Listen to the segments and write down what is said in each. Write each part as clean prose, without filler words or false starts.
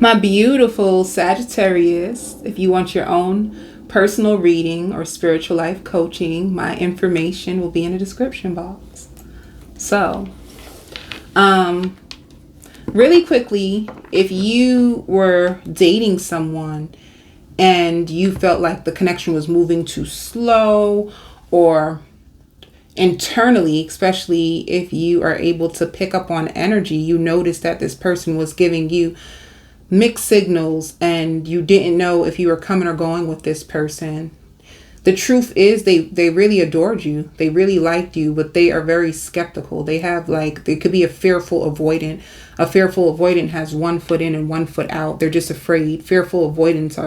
My beautiful Sagittarius, if you want your own personal reading or spiritual life coaching, my information will be in the description box. So, really quickly, if you were dating someone and you felt like the connection was moving too slow, or internally, especially if you are able to pick up on energy, you notice that this person was giving you mixed signals and you didn't know if you were coming or going with this person. The truth is they really adored you. They really liked you, but they are very skeptical. They have they could be a fearful avoidant. A fearful avoidant has one foot in and one foot out. They're just afraid. Fearful avoidants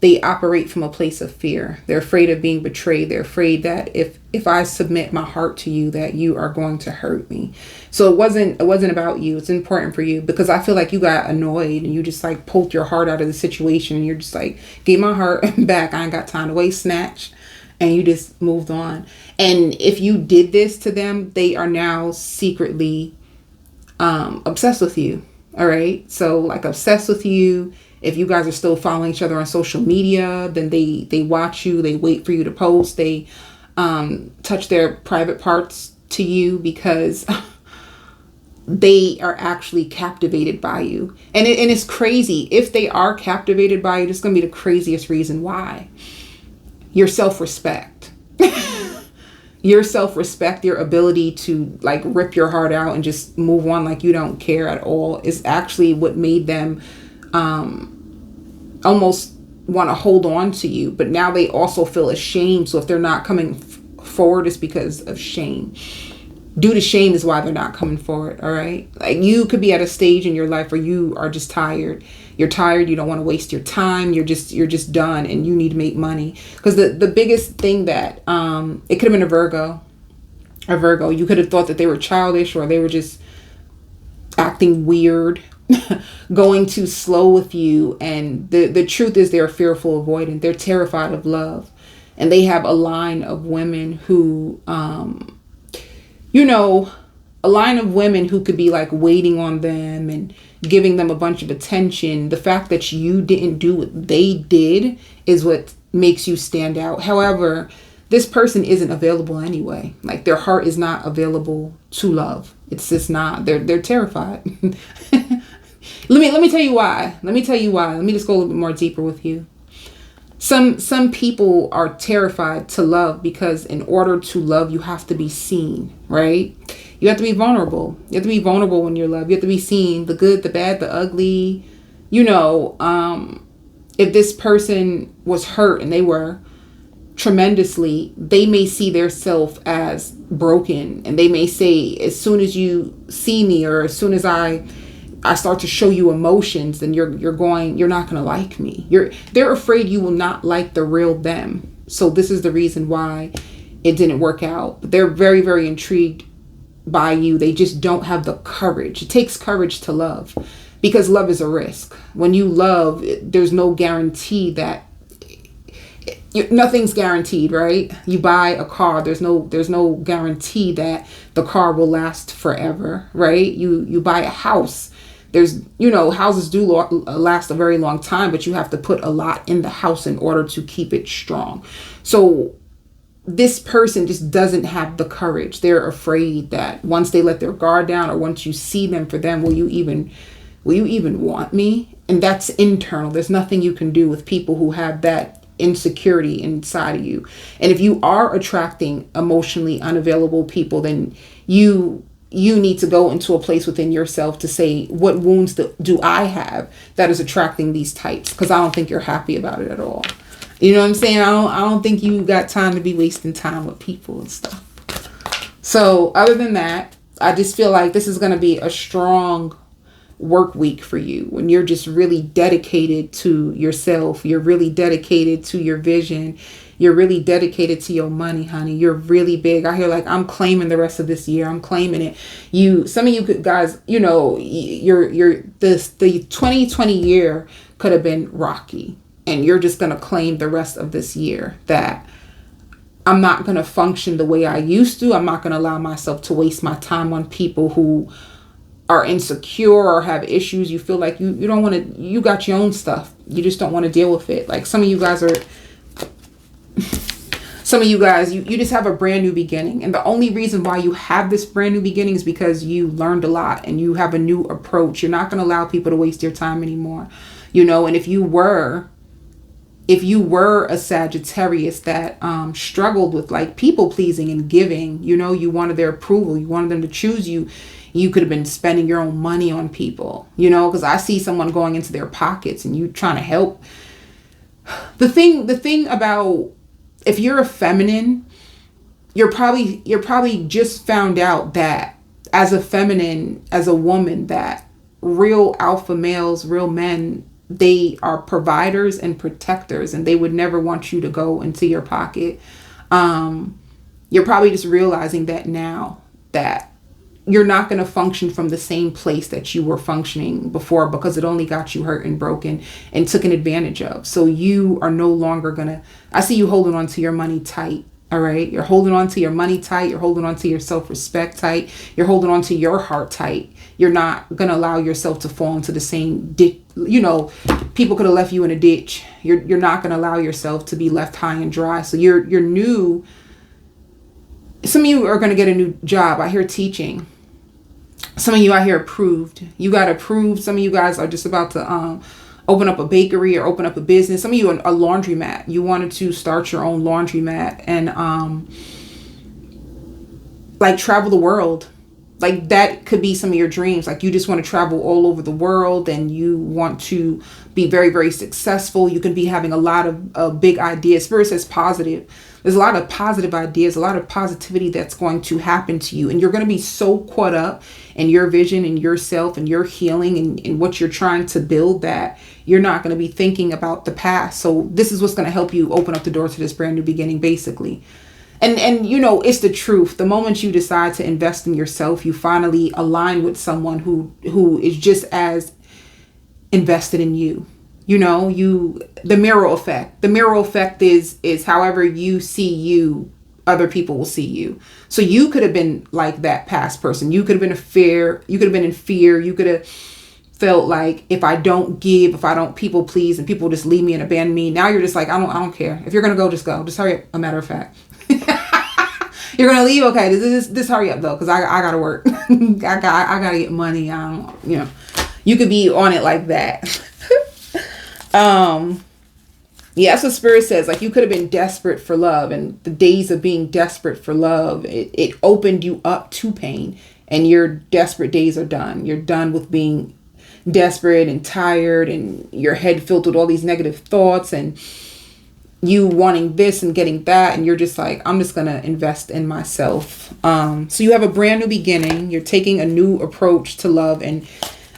they operate from a place of fear. They're afraid of being betrayed. They're afraid that if I submit my heart to you, that you are going to hurt me. So it wasn't about you. It's important for you, because I feel like you got annoyed and you just pulled your heart out of the situation and you're just gave my heart back. I ain't got time to waste, snatch. And you just moved on. And if you did this to them, they are now secretly obsessed with you. All right. So obsessed with you. If you guys are still following each other on social media, then they watch you. They wait for you to post. They touch their private parts to you because they are actually captivated by you. And it's crazy. If they are captivated by you, it's going to be the craziest reason why. Your self-respect. Your self-respect, your ability to rip your heart out and just move on like you don't care at all is actually what made them almost want to hold on to you. But now they also feel ashamed. So if they're not coming forward, it's because of shame. Due to shame is why they're not coming forward. All right. You could be at a stage in your life where you are just tired. You're tired. You don't want to waste your time. You're just done, and you need to make money. Because the biggest thing that it could have been a Virgo. You could have thought that they were childish, or they were just acting weird, going too slow with you. And the truth is they're fearful avoidant. They're terrified of love. And they have a line of women who, a line of women who could be waiting on them and giving them a bunch of attention. The fact that you didn't do what they did is what makes you stand out. However, this person isn't available anyway. Their heart is not available to love. It's just not. They're terrified. Let me tell you why. Let me just go a little bit more deeper with you. Some people are terrified to love because in order to love, you have to be seen, right? You have to be vulnerable. You have to be vulnerable when you're loved. You have to be seen, the good, the bad, the ugly. If this person was hurt, and they were tremendously, they may see their self as broken, and they may say, as soon as you see me, or as soon as I start to show you emotions, then you're not going to like me. They're afraid you will not like the real them. So this is the reason why it didn't work out. But they're very, very intrigued by you. They just don't have the courage. It takes courage to love, because love is a risk. When you love, there's no guarantee that nothing's guaranteed, right? You buy a car, there's no guarantee that the car will last forever, right? You buy a house. There's, houses do last a very long time, but you have to put a lot in the house in order to keep it strong. So this person just doesn't have the courage. They're afraid that once they let their guard down, or once you see them for them, will you even want me? And that's internal. There's nothing you can do with people who have that insecurity inside of you. And if you are attracting emotionally unavailable people, then you need to go into a place within yourself to say, what wounds do I have that is attracting these types? Because I don't think you're happy about it at all. You know what I'm saying? I don't think you got time to be wasting time with people and stuff. So other than that, I just feel like this is going to be a strong work week for you, when you're just really dedicated to yourself. You're really dedicated to your vision. You're really dedicated to your money, honey. You're really big. I hear I'm claiming the rest of this year. I'm claiming it. Some of you guys, the 2020 year could have been rocky, and you're just going to claim the rest of this year that I'm not going to function the way I used to. I'm not going to allow myself to waste my time on people who are insecure or have issues. You feel like you don't want to, you got your own stuff. You just don't want to deal with it. Like some of you guys, you just have a brand new beginning. And the only reason why you have this brand new beginning is because you learned a lot and you have a new approach. You're not going to allow people to waste your time anymore. You know, and if you were a Sagittarius that struggled with like people pleasing and giving, you know, you wanted their approval, you wanted them to choose you, you could have been spending your own money on people, you know, because I see someone going into their pockets and you trying to help. The thing about, if you're a feminine, you're probably just found out that as a feminine, as a woman, that real alpha males, real men, they are providers and protectors, and they would never want you to go into your pocket. You're probably just realizing that now, that you're not going to function from the same place that you were functioning before, because it only got you hurt and broken and taken advantage of. So you are no longer going to, I see you holding on to your money tight. All right. You're holding on to your money tight. You're holding on to your self-respect tight. You're holding on to your heart tight. You're not going to allow yourself to fall into the same ditch. You know, people could have left you in a ditch. You're not going to allow yourself to be left high and dry. So you're new. Some of you are going to get a new job. I hear teaching. Some of you out here approved. You got approved. Some of you guys are just about to open up a bakery or open up a business. Some of you are a laundromat. You wanted to start your own laundromat and like travel the world. Like that could be some of your dreams. Like you just want to travel all over the world and you want to be very, very successful. You can be having a lot of big ideas. Spirit says positive. There's a lot of positive ideas, a lot of positivity that's going to happen to you. And you're going to be so caught up in your vision and yourself and your healing and what you're trying to build that you're not going to be thinking about the past. So this is what's going to help you open up the door to this brand new beginning, basically. And you know, it's the truth. The moment you decide to invest in yourself, you finally align with someone who is just as invested in you. You know, the mirror effect. The mirror effect is however you see you, other people will see you. So you could have been like that past person. You could have been in fear. You could have felt like if I don't give, if I don't people please, and people just leave me and abandon me. Now you're just like, I don't care. If you're gonna go, just go. Just hurry up. A matter of fact. You're gonna leave, okay? This hurry up though, because I gotta work. I gotta get money. You could be on it like that. Yeah, that's what Spirit says. Like you could have been desperate for love, and the days of being desperate for love, it opened you up to pain, and your desperate days are done. You're done with being desperate and tired, and your head filled with all these negative thoughts, and you wanting this and getting that, and you're just like, I'm just gonna invest in myself. So you have a brand new beginning. You're taking a new approach to love, and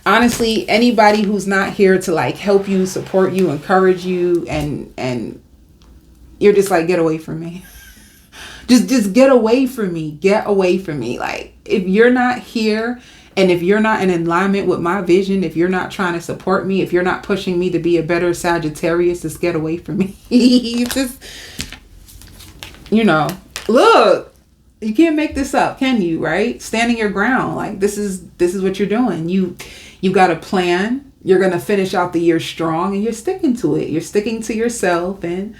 honestly, anybody who's not here to like help you, support you, encourage you, and you're just like, get away from me. just get away from me. Get away from me. Like if you're not here and if you're not in alignment with my vision, if you're not trying to support me, if you're not pushing me to be a better Sagittarius, just get away from me. Just, look, you can't make this up, can you? Right? Standing your ground. Like this is what you're doing. You got a plan. You're going to finish out the year strong and you're sticking to it. You're sticking to yourself and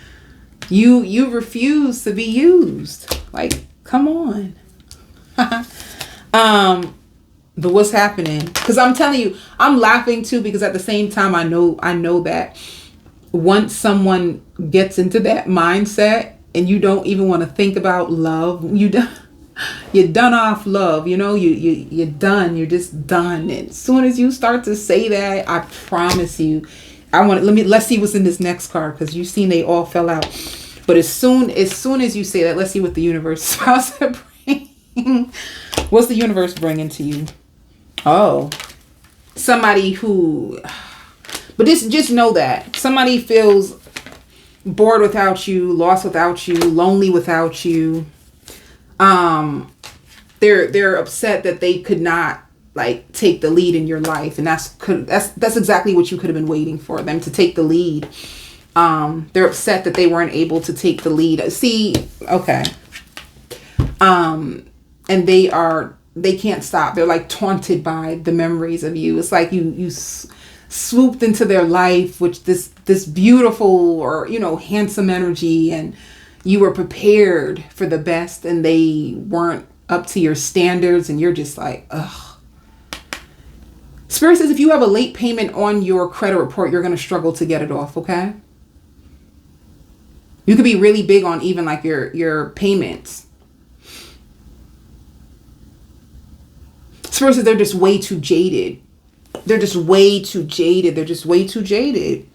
you refuse to be used. Like, come on. But what's happening? Because I'm telling you, I'm laughing too, because at the same time, I know that once someone gets into that mindset and you don't even want to think about love, you're done off love, you're done. You're just done. And as soon as you start to say that, I promise you, let's see what's in this next card, because you've seen they all fell out. But as soon as you say that, let's see what the universe is about to bring. What's the universe bringing to you? Oh, somebody who, but just know that somebody feels bored without you, lost without you, lonely without you. They're upset that they could not like take the lead in your life, and that's exactly what you could have been waiting for, them to take the lead. They're upset that they weren't able to take the lead. See, okay. And they are they can't stop. They're like taunted by the memories of you. It's like you swooped into their life, which this beautiful or, you know, handsome energy, and you were prepared for the best, and they weren't up to your standards, and you're just like, ugh. Spirit says if you have a late payment on your credit report, you're going to struggle to get it off, okay? You could be really big on even like your payments. Spirit says they're just way too jaded. They're just way too jaded. They're just way too jaded.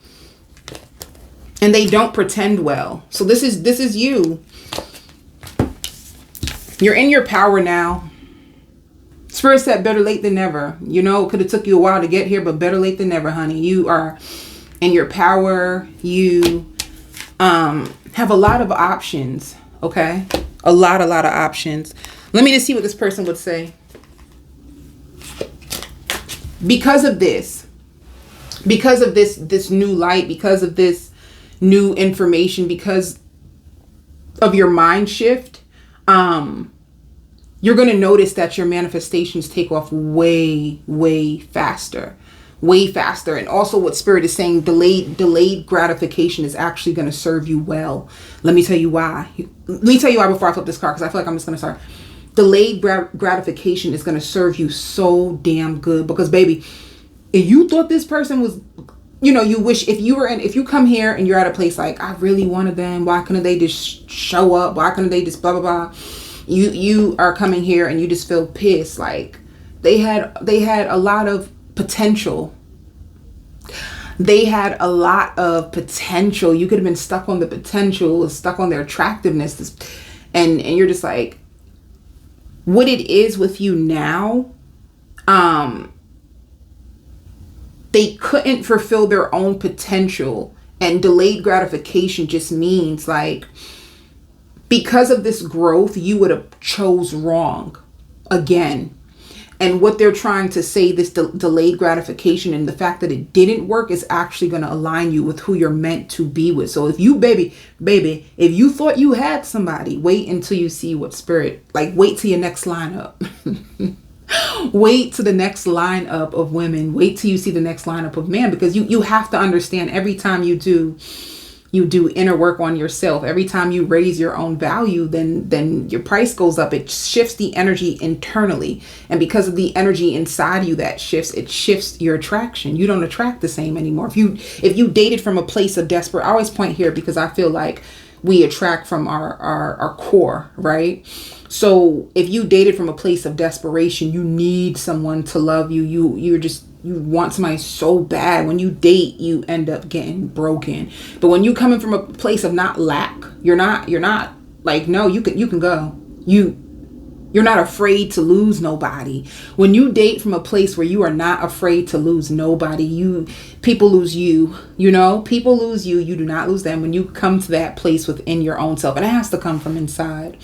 And they don't pretend well. So this is you. You're in your power now. Spirit said better late than never. You know, it could have took you a while to get here, but better late than never, honey. You are in your power. You have a lot of options, okay? A lot of options. Let me just see what this person would say. Because of this new light, because of this new information, because of your mind shift, you're going to notice that your manifestations take off way faster. And also what Spirit is saying, delayed gratification is actually going to serve you well. Let me tell you why. Let me tell you why before I flip this card, because I feel like I'm just going to start. Delayed gratification is going to serve you so damn good, because baby, if you thought this person was, you know, you wish if you come here and you're at a place like, I really wanted them, why couldn't they just show up? Why couldn't they just blah, blah, blah? You are coming here and you just feel pissed. Like they had a lot of potential. They had a lot of potential. You could have been stuck on the potential, stuck on their attractiveness. And you're just like, what it is with you now, they couldn't fulfill their own potential, and delayed gratification just means like, because of this growth, you would have chose wrong again. And what they're trying to say, this delayed gratification and the fact that it didn't work is actually going to align you with who you're meant to be with. So if you, baby, if you thought you had somebody, wait until you see what Spirit, like wait till your next lineup. Wait to the next lineup of women. Wait till you see the next lineup of men, because you have to understand, every time you do inner work on yourself, every time you raise your own value, then your price goes up. It shifts the energy internally. And because of the energy inside you that shifts, it shifts your attraction. You don't attract the same anymore. If you dated from a place of desperate, I always point here because I feel like we attract from our core, right? So if you dated from a place of desperation, you need someone to love you. You want somebody so bad. When you date, you end up getting broken. But when you coming from a place of not lack, you're not like, no, you can go. You're not afraid to lose nobody. When you date from a place where you are not afraid to lose nobody, people lose you, you know, people lose you. You do not lose them when you come to that place within your own self. And it has to come from inside.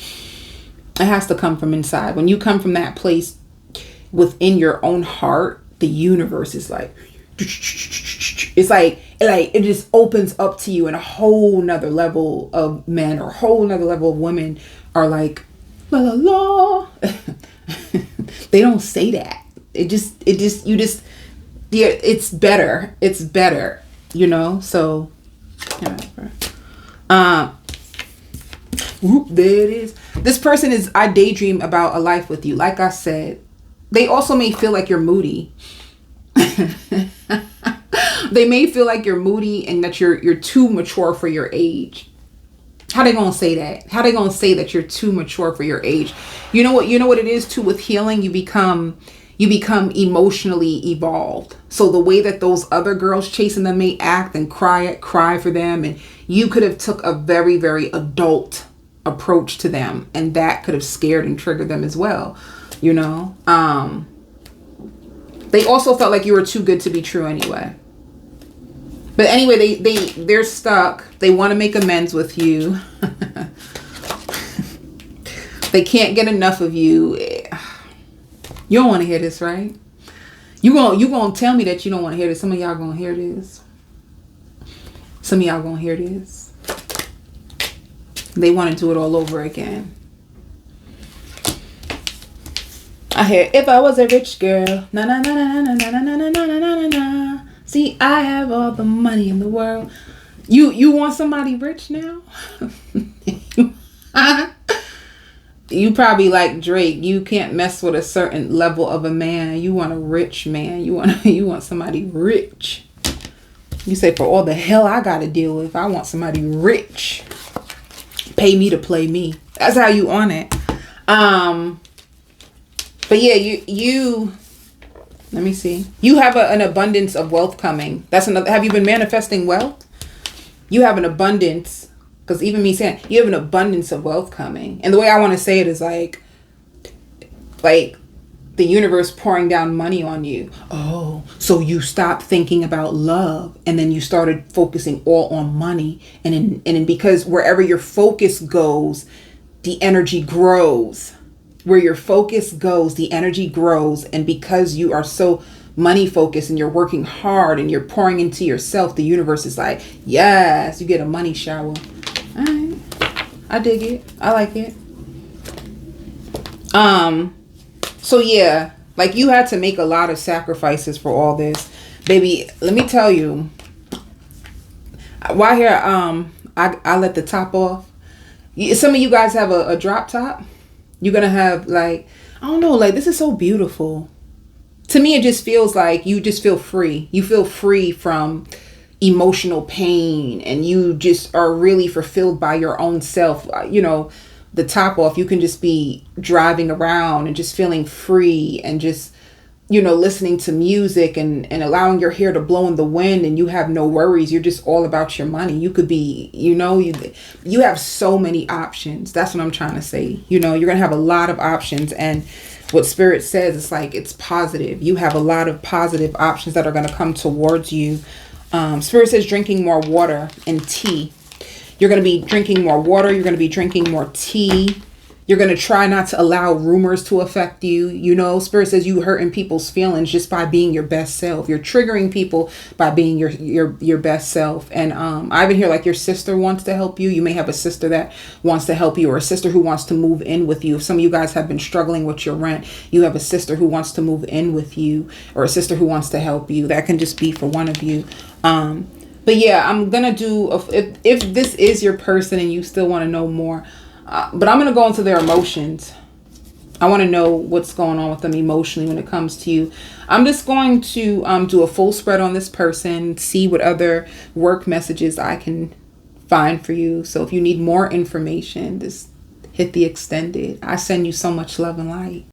It has to come from inside. When you come from that place within your own heart, the universe is like, it's like it just opens up to you, and a whole nother level of men or a whole nother level of women are like, la la la. They don't say that. It's better, you know? So, there it is. This person I daydream about a life with you. Like I said, they also may feel like you're moody. They may feel like you're moody and that you're too mature for your age. How they gonna say that? How they gonna say that you're too mature for your age? You know what it is too with healing? You become emotionally evolved. So the way that those other girls chasing them may act and cry for them, and you could have took a very, very adult approach to them, and that could have scared and triggered them as well. You know, they also felt like you were too good to be true anyway. But anyway, they're stuck. They want to make amends with you. They can't get enough of you. You don't want to hear this, right? You gonna tell me that you don't want to hear this. Some of y'all gonna hear this. Some of y'all gonna hear this. They want to do it all over again. I hear, if I was a rich girl, na na na na na na na na na na na na na. See, I have all the money in the world. You want somebody rich now? You probably like Drake. You can't mess with a certain level of a man. You want a rich man. You want somebody rich. You say, for all the hell I gotta deal with, I want somebody rich. Pay me to play me. That's how you on it. But yeah, you let me see. You have an abundance of wealth coming. That's another. Have you been manifesting wealth? You have an abundance, because even me saying you have an abundance of wealth coming. And the way I want to say it is like the universe pouring down money on you. Oh, so you stopped thinking about love, and then you started focusing all on money, and then because wherever your focus goes, the energy grows. Where your focus goes, the energy grows. And because you are so money focused and you're working hard and you're pouring into yourself, the universe is like, yes, you get a money shower. All right. I dig it. I like it. So yeah, like you had to make a lot of sacrifices for all this. Baby, let me tell you, while here, I let the top off. Some of you guys have a drop top. You're going to have like, I don't know, like this is so beautiful. To me, it just feels like you just feel free. You feel free from emotional pain, and you just are really fulfilled by your own self. You know, the top off, you can just be driving around and just feeling free and just, you know, listening to music and allowing your hair to blow in the wind, and you have no worries. You're just all about your money. You could be, you know, you have so many options. That's what I'm trying to say. You know, you're going to have a lot of options, and what Spirit says, it's like, it's positive. You have a lot of positive options that are going to come towards you. Spirit says drinking more water and tea. You're going to be drinking more water. You're going to be drinking more tea. You're going to try not to allow rumors to affect you. You know, Spirit says you hurting people's feelings just by being your best self. You're triggering people by being your best self. And I even hear like your sister wants to help you. You may have a sister that wants to help you, or a sister who wants to move in with you. If some of you guys have been struggling with your rent, you have a sister who wants to move in with you, or a sister who wants to help you. That can just be for one of you. But yeah, I'm going to do, if this is your person and you still want to know more, but I'm going to go into their emotions. I want to know what's going on with them emotionally when it comes to you. I'm just going to do a full spread on this person, see what other work messages I can find for you. So if you need more information, just hit the extended. I send you so much love and light.